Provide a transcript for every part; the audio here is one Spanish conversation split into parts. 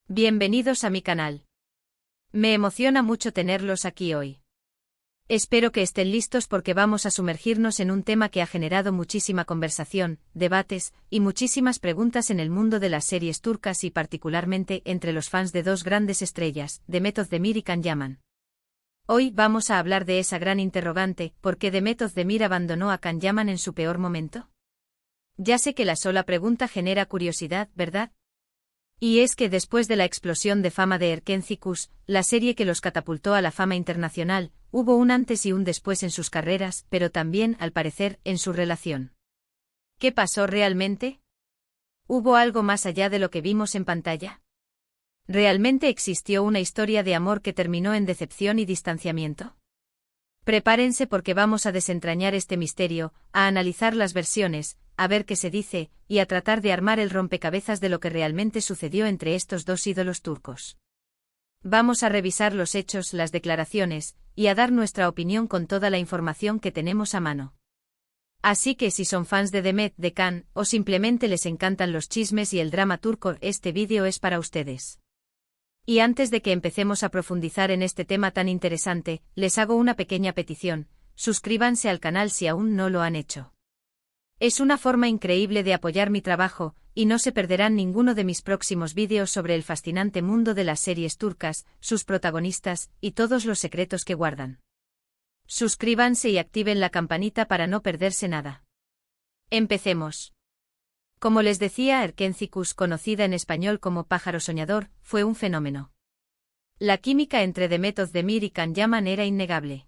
Bienvenidos a mi canal. Me emociona mucho tenerlos aquí hoy. Espero que estén listos porque vamos a sumergirnos en un tema que ha generado muchísima conversación, debates y muchísimas preguntas en el mundo de las series turcas y particularmente entre los fans de dos grandes estrellas, Demet Özdemir y Can Yaman. Hoy vamos a hablar de esa gran interrogante, ¿por qué Demet Özdemir abandonó a Can Yaman en su peor momento? Ya sé que la sola pregunta genera curiosidad, ¿verdad? Y es que después de la explosión de fama de Erkenci, la serie que los catapultó a la fama internacional, hubo un antes y un después en sus carreras, pero también, al parecer, en su relación. ¿Qué pasó realmente? ¿Hubo algo más allá de lo que vimos en pantalla? ¿Realmente existió una historia de amor que terminó en decepción y distanciamiento? Prepárense porque vamos a desentrañar este misterio, a analizar las versiones, a ver qué se dice, y a tratar de armar el rompecabezas de lo que realmente sucedió entre estos dos ídolos turcos. Vamos a revisar los hechos, las declaraciones, y a dar nuestra opinión con toda la información que tenemos a mano. Así que si son fans de Demet, de Can, o simplemente les encantan los chismes y el drama turco, este vídeo es para ustedes. Y antes de que empecemos a profundizar en este tema tan interesante, les hago una pequeña petición: suscríbanse al canal si aún no lo han hecho. Es una forma increíble de apoyar mi trabajo, y no se perderán ninguno de mis próximos vídeos sobre el fascinante mundo de las series turcas, sus protagonistas, y todos los secretos que guardan. Suscríbanse y activen la campanita para no perderse nada. Empecemos. Como les decía, Erkenci, conocida en español como Pájaro Soñador, fue un fenómeno. La química entre Demet Özdemir y Can Yaman era innegable.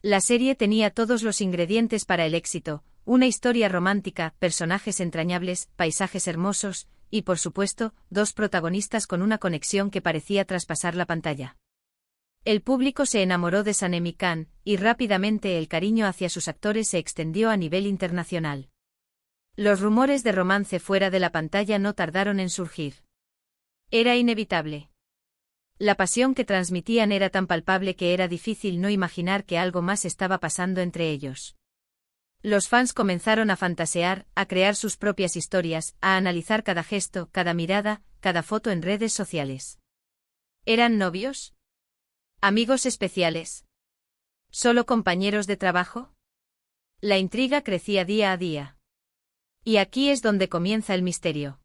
La serie tenía todos los ingredientes para el éxito: una historia romántica, personajes entrañables, paisajes hermosos, y por supuesto, dos protagonistas con una conexión que parecía traspasar la pantalla. El público se enamoró de Sanem y Can, y rápidamente el cariño hacia sus actores se extendió a nivel internacional. Los rumores de romance fuera de la pantalla no tardaron en surgir. Era inevitable. La pasión que transmitían era tan palpable que era difícil no imaginar que algo más estaba pasando entre ellos. Los fans comenzaron a fantasear, a crear sus propias historias, a analizar cada gesto, cada mirada, cada foto en redes sociales. ¿Eran novios? ¿Amigos especiales? ¿Solo compañeros de trabajo? La intriga crecía día a día. Y aquí es donde comienza el misterio.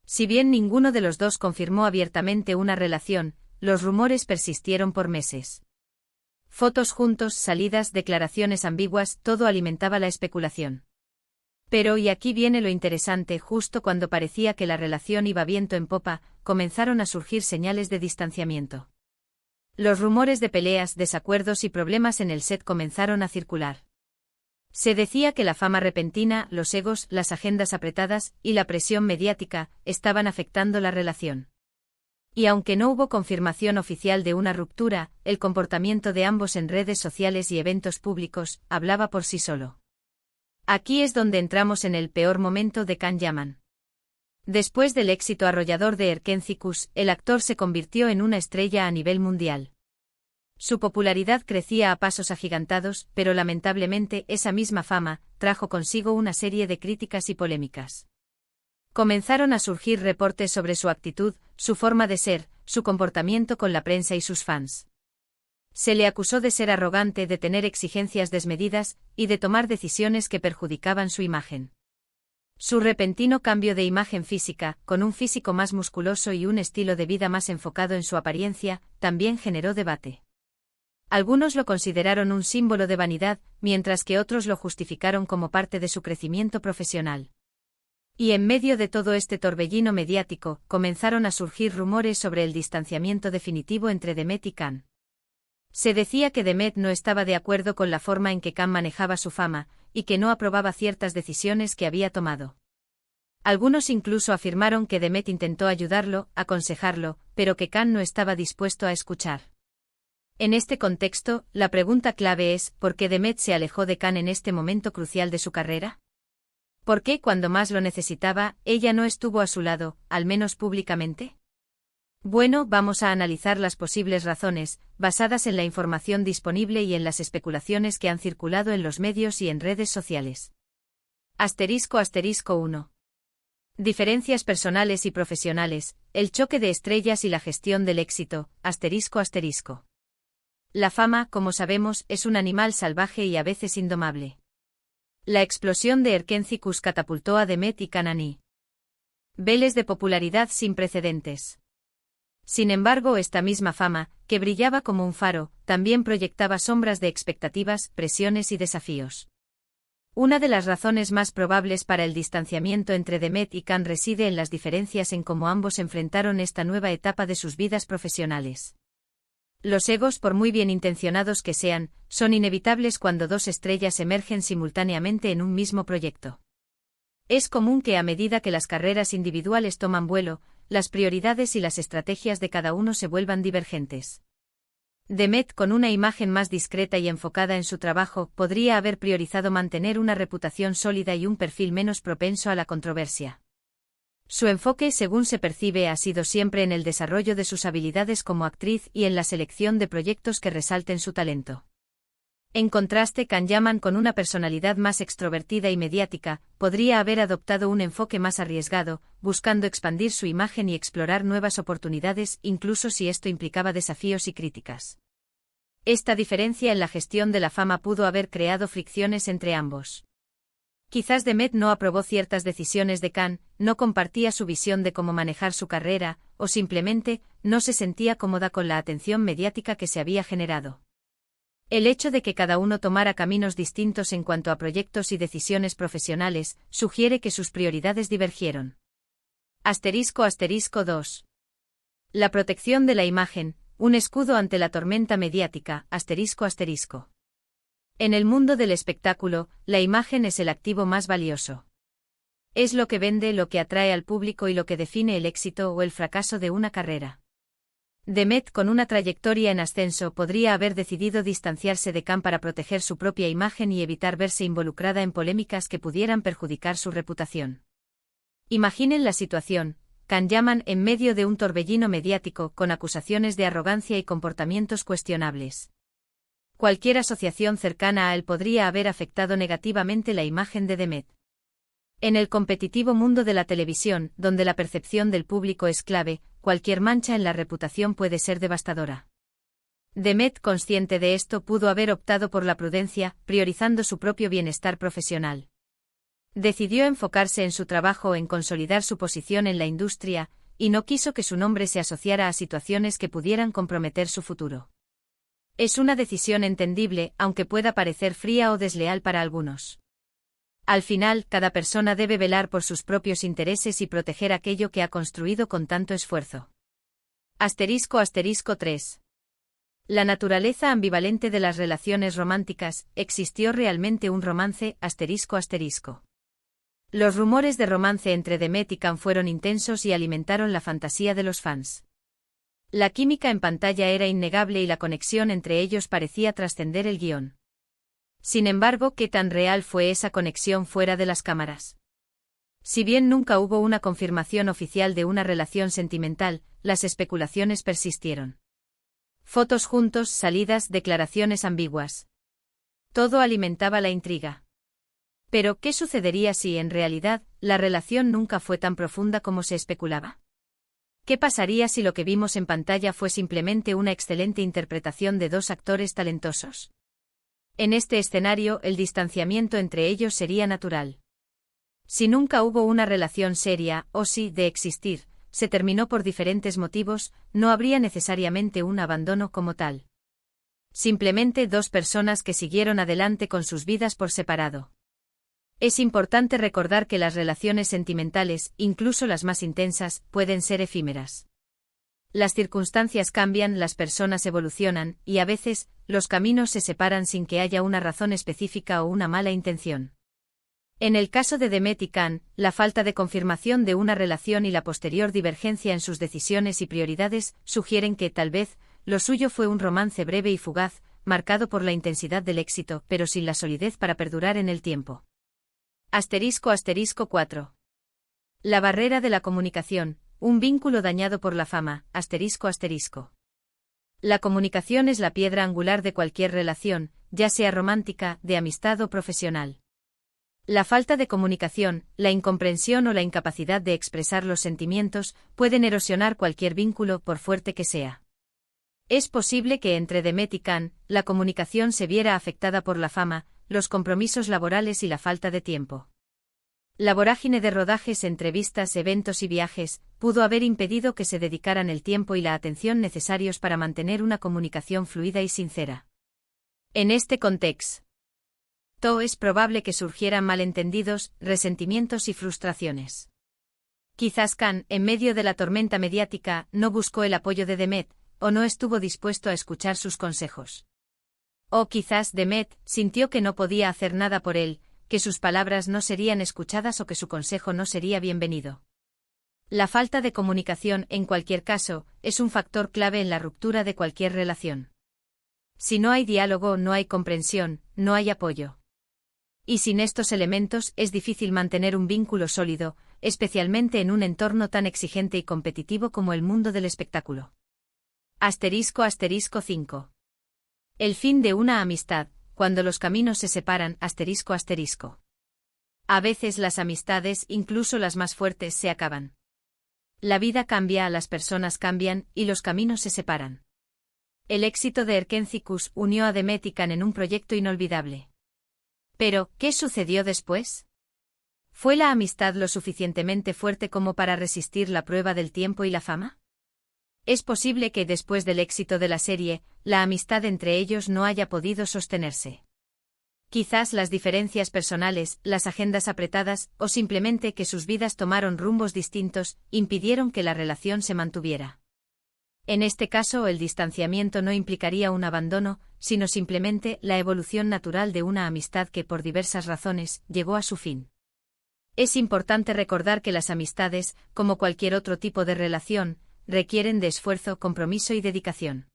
Si bien ninguno de los dos confirmó abiertamente una relación, los rumores persistieron por meses. Fotos juntos, salidas, declaraciones ambiguas, todo alimentaba la especulación. Pero y aquí viene lo interesante: justo cuando parecía que la relación iba viento en popa, comenzaron a surgir señales de distanciamiento. Los rumores de peleas, desacuerdos y problemas en el set comenzaron a circular. Se decía que la fama repentina, los egos, las agendas apretadas y la presión mediática estaban afectando la relación. Y aunque no hubo confirmación oficial de una ruptura, el comportamiento de ambos en redes sociales y eventos públicos hablaba por sí solo. Aquí es donde entramos en el peor momento de Can Yaman. Después del éxito arrollador de Erkenci, el actor se convirtió en una estrella a nivel mundial. Su popularidad crecía a pasos agigantados, pero lamentablemente esa misma fama trajo consigo una serie de críticas y polémicas. Comenzaron a surgir reportes sobre su actitud, su forma de ser, su comportamiento con la prensa y sus fans. Se le acusó de ser arrogante, de tener exigencias desmedidas y de tomar decisiones que perjudicaban su imagen. Su repentino cambio de imagen física, con un físico más musculoso y un estilo de vida más enfocado en su apariencia, también generó debate. Algunos lo consideraron un símbolo de vanidad, mientras que otros lo justificaron como parte de su crecimiento profesional. Y en medio de todo este torbellino mediático, comenzaron a surgir rumores sobre el distanciamiento definitivo entre Demet y Can. Se decía que Demet no estaba de acuerdo con la forma en que Can manejaba su fama, y que no aprobaba ciertas decisiones que había tomado. Algunos incluso afirmaron que Demet intentó ayudarlo, aconsejarlo, pero que Can no estaba dispuesto a escuchar. En este contexto, la pregunta clave es: ¿por qué Demet se alejó de Can en este momento crucial de su carrera? ¿Por qué cuando más lo necesitaba, ella no estuvo a su lado, al menos públicamente? Bueno, vamos a analizar las posibles razones, basadas en la información disponible y en las especulaciones que han circulado en los medios y en redes sociales. ***1. Diferencias personales y profesionales. el choque de estrellas y la gestión del éxito, ***. La fama, como sabemos, es un animal salvaje y a veces indomable. La explosión de Erkenci-Kus catapultó a Demet y Kanani. Veles de popularidad sin precedentes. Sin embargo, esta misma fama, que brillaba como un faro, también proyectaba sombras de expectativas, presiones y desafíos. Una de las razones más probables para el distanciamiento entre Demet y Kan reside en las diferencias en cómo ambos enfrentaron esta nueva etapa de sus vidas profesionales. Los egos, por muy bien intencionados que sean, son inevitables cuando dos estrellas emergen simultáneamente en un mismo proyecto. Es común que a medida que las carreras individuales toman vuelo, las prioridades y las estrategias de cada uno se vuelvan divergentes. Demet, con una imagen más discreta y enfocada en su trabajo, podría haber priorizado mantener una reputación sólida y un perfil menos propenso a la controversia. Su enfoque, según se percibe, ha sido siempre en el desarrollo de sus habilidades como actriz y en la selección de proyectos que resalten su talento. En contraste, Can Yaman, con una personalidad más extrovertida y mediática, podría haber adoptado un enfoque más arriesgado, buscando expandir su imagen y explorar nuevas oportunidades, incluso si esto implicaba desafíos y críticas. Esta diferencia en la gestión de la fama pudo haber creado fricciones entre ambos. Quizás Demet no aprobó ciertas decisiones de Can, no compartía su visión de cómo manejar su carrera, o simplemente no se sentía cómoda con la atención mediática que se había generado. El hecho de que cada uno tomara caminos distintos en cuanto a proyectos y decisiones profesionales, sugiere que sus prioridades divergieron. **2. La protección de la imagen, un escudo ante la tormenta mediática, ***. En el mundo del espectáculo, la imagen es el activo más valioso. Es lo que vende, lo que atrae al público y lo que define el éxito o el fracaso de una carrera. Demet, con una trayectoria en ascenso, podría haber decidido distanciarse de Can para proteger su propia imagen y evitar verse involucrada en polémicas que pudieran perjudicar su reputación. Imaginen la situación: Can Yaman en medio de un torbellino mediático con acusaciones de arrogancia y comportamientos cuestionables. Cualquier asociación cercana a él podría haber afectado negativamente la imagen de Demet. En el competitivo mundo de la televisión, donde la percepción del público es clave, cualquier mancha en la reputación puede ser devastadora. Demet, consciente de esto, pudo haber optado por la prudencia, priorizando su propio bienestar profesional. Decidió enfocarse en su trabajo, en consolidar su posición en la industria, y no quiso que su nombre se asociara a situaciones que pudieran comprometer su futuro. Es una decisión entendible, aunque pueda parecer fría o desleal para algunos. Al final, cada persona debe velar por sus propios intereses y proteger aquello que ha construido con tanto esfuerzo. **3. La naturaleza ambivalente de las relaciones románticas. ¿Existió realmente un romance? ***. Los rumores de romance entre Demet y Can fueron intensos y alimentaron la fantasía de los fans. La química en pantalla era innegable y la conexión entre ellos parecía trascender el guión. Sin embargo, ¿qué tan real fue esa conexión fuera de las cámaras? Si bien nunca hubo una confirmación oficial de una relación sentimental, las especulaciones persistieron. Fotos juntos, salidas, declaraciones ambiguas. Todo alimentaba la intriga. Pero, ¿qué sucedería si, en realidad, la relación nunca fue tan profunda como se especulaba? ¿Qué pasaría si lo que vimos en pantalla fue simplemente una excelente interpretación de dos actores talentosos? En este escenario, el distanciamiento entre ellos sería natural. Si nunca hubo una relación seria, o si, de existir, se terminó por diferentes motivos, no habría necesariamente un abandono como tal. Simplemente dos personas que siguieron adelante con sus vidas por separado. Es importante recordar que las relaciones sentimentales, incluso las más intensas, pueden ser efímeras. Las circunstancias cambian, las personas evolucionan, y a veces, los caminos se separan sin que haya una razón específica o una mala intención. En el caso de Demet y Can, la falta de confirmación de una relación y la posterior divergencia en sus decisiones y prioridades sugieren que, tal vez, lo suyo fue un romance breve y fugaz, marcado por la intensidad del éxito, pero sin la solidez para perdurar en el tiempo. *4. La barrera de la comunicación. Un vínculo dañado por la fama. *. La comunicación es la piedra angular de cualquier relación, ya sea romántica, de amistad o profesional. La falta de comunicación, la incomprensión o la incapacidad de expresar los sentimientos pueden erosionar cualquier vínculo por fuerte que sea. Es posible que entre Demet y Can, la comunicación se viera afectada por la fama, los compromisos laborales y la falta de tiempo. La vorágine de rodajes, entrevistas, eventos y viajes pudo haber impedido que se dedicaran el tiempo y la atención necesarios para mantener una comunicación fluida y sincera. En este contexto, es probable que surgieran malentendidos, resentimientos y frustraciones. Quizás Can, en medio de la tormenta mediática, no buscó el apoyo de Demet, o no estuvo dispuesto a escuchar sus consejos. O quizás Demet sintió que no podía hacer nada por él, que sus palabras no serían escuchadas o que su consejo no sería bienvenido. La falta de comunicación, en cualquier caso, es un factor clave en la ruptura de cualquier relación. Si no hay diálogo, no hay comprensión, no hay apoyo. Y sin estos elementos es difícil mantener un vínculo sólido, especialmente en un entorno tan exigente y competitivo como el mundo del espectáculo. ***5. El fin de una amistad, cuando los caminos se separan. ***. A veces las amistades, incluso las más fuertes, se acaban. La vida cambia, las personas cambian, y los caminos se separan. El éxito de Erkenci-Kuş unió a Demet y Can en un proyecto inolvidable. Pero, ¿qué sucedió después? ¿Fue la amistad lo suficientemente fuerte como para resistir la prueba del tiempo y la fama? Es posible que después del éxito de la serie, la amistad entre ellos no haya podido sostenerse. Quizás las diferencias personales, las agendas apretadas, o simplemente que sus vidas tomaron rumbos distintos, impidieron que la relación se mantuviera. En este caso, el distanciamiento no implicaría un abandono, sino simplemente la evolución natural de una amistad que, por diversas razones, llegó a su fin. Es importante recordar que las amistades, como cualquier otro tipo de relación, requieren de esfuerzo, compromiso y dedicación.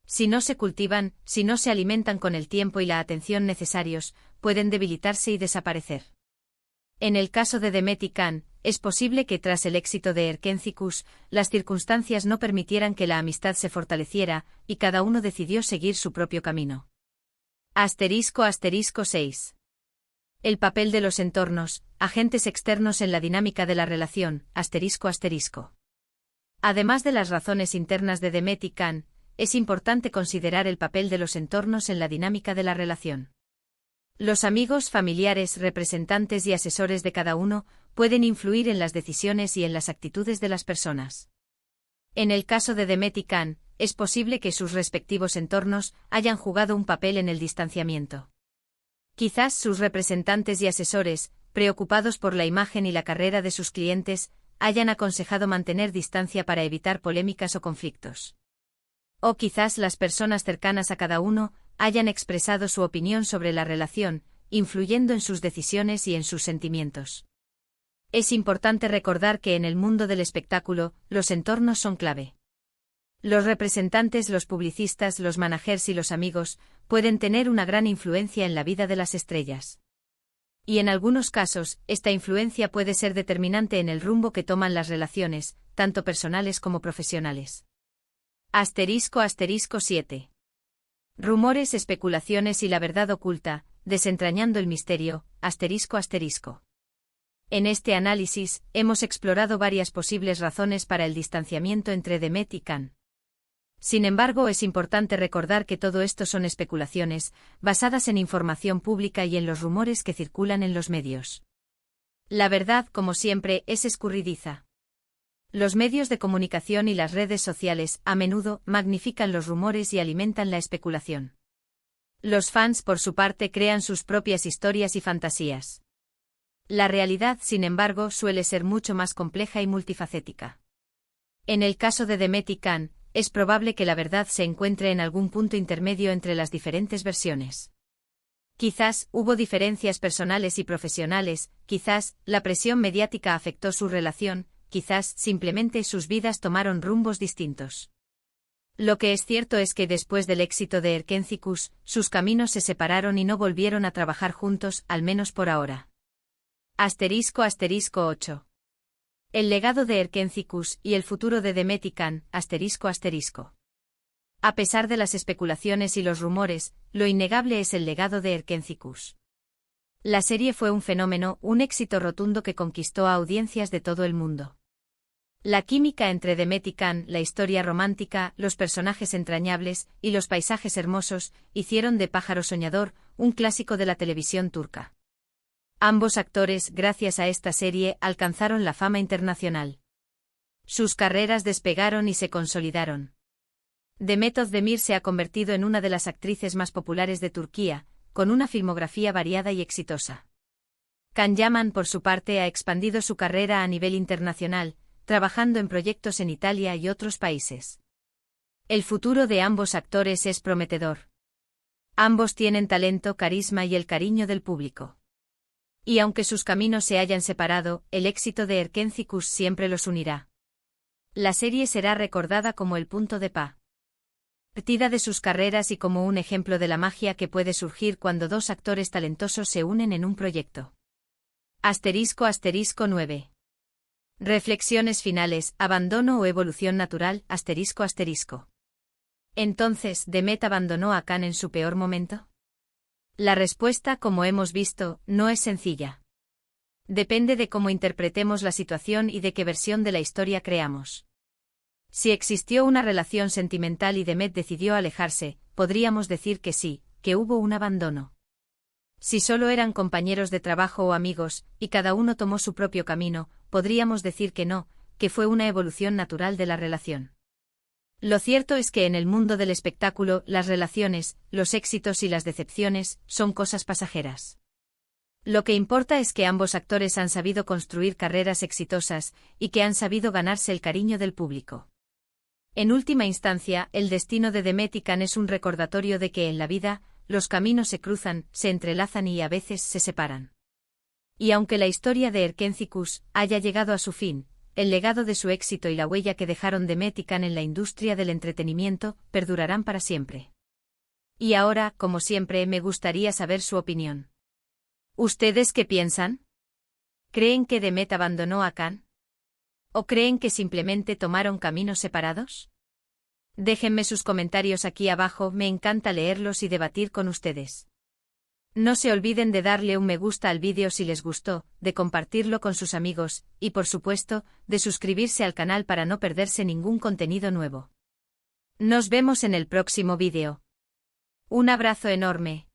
Si no se cultivan, si no se alimentan con el tiempo y la atención necesarios, pueden debilitarse y desaparecer. En el caso de Demet y Can, es posible que tras el éxito de Erkenci-Kuş, las circunstancias no permitieran que la amistad se fortaleciera, y cada uno decidió seguir su propio camino. **6. El papel de los entornos, agentes externos en la dinámica de la relación. ***. Además de las razones internas de Demet y Can, es importante considerar el papel de los entornos en la dinámica de la relación. Los amigos, familiares, representantes y asesores de cada uno pueden influir en las decisiones y en las actitudes de las personas. En el caso de Demet y Can, es posible que sus respectivos entornos hayan jugado un papel en el distanciamiento. Quizás sus representantes y asesores, preocupados por la imagen y la carrera de sus clientes, hayan aconsejado mantener distancia para evitar polémicas o conflictos. O quizás las personas cercanas a cada uno hayan expresado su opinión sobre la relación, influyendo en sus decisiones y en sus sentimientos. Es importante recordar que en el mundo del espectáculo, los entornos son clave. Los representantes, los publicistas, los managers y los amigos pueden tener una gran influencia en la vida de las estrellas. Y en algunos casos, esta influencia puede ser determinante en el rumbo que toman las relaciones, tanto personales como profesionales. ***7. Rumores, especulaciones y la verdad oculta, desentrañando el misterio. ***. En este análisis, hemos explorado varias posibles razones para el distanciamiento entre Demet y Can. Sin embargo, es importante recordar que todo esto son especulaciones, basadas en información pública y en los rumores que circulan en los medios. La verdad, como siempre, es escurridiza. Los medios de comunicación y las redes sociales, a menudo, magnifican los rumores y alimentan la especulación. Los fans, por su parte, crean sus propias historias y fantasías. La realidad, sin embargo, suele ser mucho más compleja y multifacética. En el caso de Demet y Can, es probable que la verdad se encuentre en algún punto intermedio entre las diferentes versiones. Quizás hubo diferencias personales y profesionales, quizás la presión mediática afectó su relación, quizás simplemente sus vidas tomaron rumbos distintos. Lo que es cierto es que después del éxito de Erkenci-Kuş, sus caminos se separaron y no volvieron a trabajar juntos, al menos por ahora. *8. El legado de Erkenci-Kuş y el futuro de Demet y Can. A pesar de las especulaciones y los rumores, lo innegable es el legado de Erkenci-Kuş. La serie fue un fenómeno, un éxito rotundo que conquistó a audiencias de todo el mundo. La química entre Demet y Can, la historia romántica, los personajes entrañables y los paisajes hermosos hicieron de Pájaro Soñador un clásico de la televisión turca. Ambos actores, gracias a esta serie, alcanzaron la fama internacional. Sus carreras despegaron y se consolidaron. Demet Özdemir se ha convertido en una de las actrices más populares de Turquía, con una filmografía variada y exitosa. Can Yaman, por su parte, ha expandido su carrera a nivel internacional, trabajando en proyectos en Italia y otros países. El futuro de ambos actores es prometedor. Ambos tienen talento, carisma y el cariño del público. Y aunque sus caminos se hayan separado, el éxito de Erkencikus siempre los unirá. La serie será recordada como el punto de partida de sus carreras y como un ejemplo de la magia que puede surgir cuando dos actores talentosos se unen en un proyecto. *** 9. Reflexiones finales, abandono o evolución natural, ***. Entonces, ¿Demet abandonó a Can en su peor momento? La respuesta, como hemos visto, no es sencilla. Depende de cómo interpretemos la situación y de qué versión de la historia creamos. Si existió una relación sentimental y Demet decidió alejarse, podríamos decir que sí, que hubo un abandono. Si solo eran compañeros de trabajo o amigos, y cada uno tomó su propio camino, podríamos decir que no, que fue una evolución natural de la relación. Lo cierto es que en el mundo del espectáculo, las relaciones, los éxitos y las decepciones, son cosas pasajeras. Lo que importa es que ambos actores han sabido construir carreras exitosas, y que han sabido ganarse el cariño del público. En última instancia, el destino de Demet y Can es un recordatorio de que en la vida, los caminos se cruzan, se entrelazan y a veces se separan. Y aunque la historia de Erkencikus haya llegado a su fin, el legado de su éxito y la huella que dejaron Demet y Can en la industria del entretenimiento perdurarán para siempre. Y ahora, como siempre, me gustaría saber su opinión. ¿Ustedes qué piensan? ¿Creen que Demet abandonó a Can? ¿O creen que simplemente tomaron caminos separados? Déjenme sus comentarios aquí abajo, me encanta leerlos y debatir con ustedes. No se olviden de darle un me gusta al vídeo si les gustó, de compartirlo con sus amigos, y por supuesto, de suscribirse al canal para no perderse ningún contenido nuevo. Nos vemos en el próximo vídeo. Un abrazo enorme.